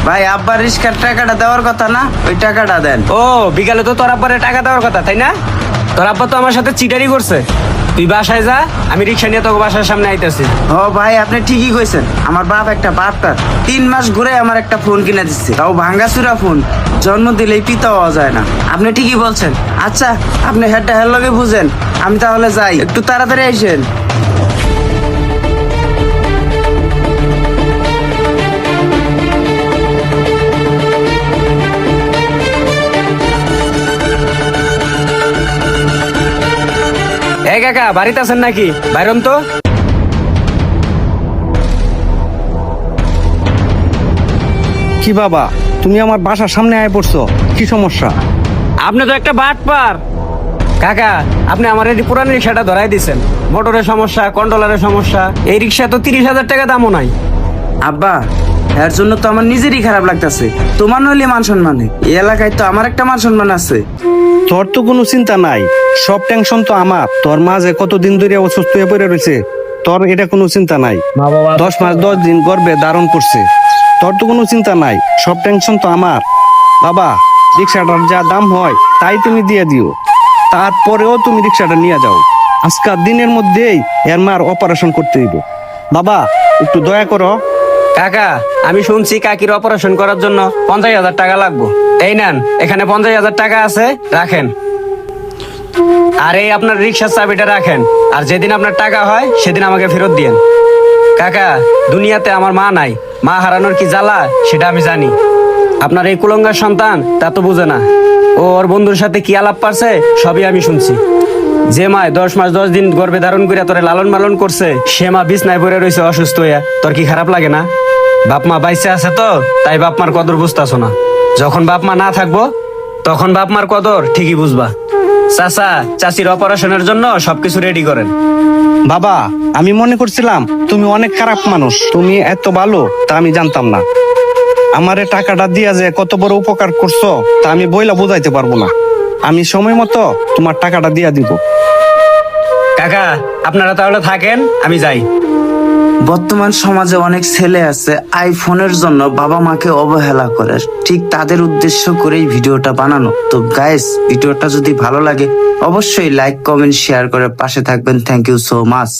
ভাই আব্বার রিস্কার টাকাটা দেওয়ার কথা না, ওই টাকাটা দেন। ও বিকালে তো তোর আব্বারে টাকা দেওয়ার কথা তাই না? তোর আব্বা তো আমার সাথে চিটারি করছে। তুই বাসায় যা, আমি রিক্সা নিয়ে তোকে বাসার সামনে আইতেছি। ও ভাই আপনি ঠিকই কইছেন, আমার বাপ একটা বাটপার। 3 মাস ঘুরে আমার একটা ফোন কিনে দিচ্ছে, তাও ভাঙ্গাচুরা ফোন। জন্ম দিলেই পিতা হওয়া যায় না। আপনি ঠিকই বলছেন। আচ্ছা আপনি হেডটা হের লগে বুঝেন, আমি তাহলে যাই, একটু তাড়াতাড়ি আইসেন। এই কাকা বাড়িতে আছেন নাকি? বাইরন তো। কি বাবা, তুমি আমার বাসার সামনে আয় পড়ছো, কি সমস্যা? আপনি তো একটা বাটপার। কাকা আপনি আমার এই পুরান রিক্সাটা ধরাই দিছেন। মোটরের সমস্যা, কন্ট্রোলারের সমস্যা। এই রিক্সা তো 30,000 টাকা দামও নাই। আব্বা এর জন্য তো আমার নিজেরই খারাপ লাগতেছে। তোমার নইলে মান সম্মানে, এই এলাকায় তো আমার একটা মান সম্মান আছে। তোর তো কোনো চিন্তা নাই, সব টেনশন তো আমার। তোর মা যে কতদিন ধরে অসুস্থ হয়ে পড়ে রয়েছে, তোর এটা কোনো চিন্তা নাই। 10 মাস 10 দিন গর্ভে ধারণ করছে, তোর তো কোনো চিন্তা নাই, সব টেনশন তো আমার। বাবা রিক্সাটার যা দাম হয় তাই তুমি দিয়ে দিও, তারপরেও তুমি রিক্সাটা নিয়ে যাও। আজকাল দিনের মধ্যেই এর মার অপারেশন করতে দিব। বাবা একটু দয়া করো। কাকা আমি শুনছি কাকির অপারেশন করার জন্য 50,000 টাকা লাগবে। এই নেন, এখানে 50,000 টাকা আছে, রাখেন। আর এই আপনার রিক্সার চাবিটা রাখেন, আর যেদিন আপনার টাকা হয় সেদিন আমাকে ফেরত দিয়েন। কাকা দুনিয়াতে আমার মা নাই, মা হারানোর কি জ্বালা সেটা আমি জানি। আপনার এই কুলঙ্গার সন্তান তা তো বুঝে না। ও ওর বন্ধুর সাথে কি আলাপ পারছে সবই আমি শুনছি। যে মায় 10 মাস 10 দিন গর্ভে ধারণ করে তোরে লালন পালন করছে, সে মা বিছনায় পড়ে রয়েছে অসুস্থ হইয়া। তোর কি খারাপ লাগে না? বাপ মা বাইসে আছে তো তাই বাপ মার কদর বুঝতাছো না। যখন বাপ মা না থাকবো তখন বাপ মার কদর ঠিকই বুঝবা। চাচা চাচির অপারেশনের জন্য সবকিছু রেডি করেন। বাবা আমি মনে করছিলাম তুমি অনেক খারাপ মানুষ, তুমি এত ভালো তা আমি জানতাম না। আমারে টাকাটা দিয়া যে কত বড় উপকার করছো তা আমি বইলা বোঝাইতে পারবো না। আমি সময় মতো তোমার টাকাটা দিয়া দিব। কাকা আপনারা তাহলে থাকেন, আমি যাই। বর্তমান সমাজে অনেক ছেলে আছে আইফোনের জন্য বাবা মাকে অবহেলা করে, ঠিক তাদের উদ্দেশ্য করেই ভিডিওটা বানানো। তো গাইস ভিডিওটা যদি ভালো লাগে অবশ্যই লাইক কমেন্ট শেয়ার করে পাশে থাকবেন। Thank you so much.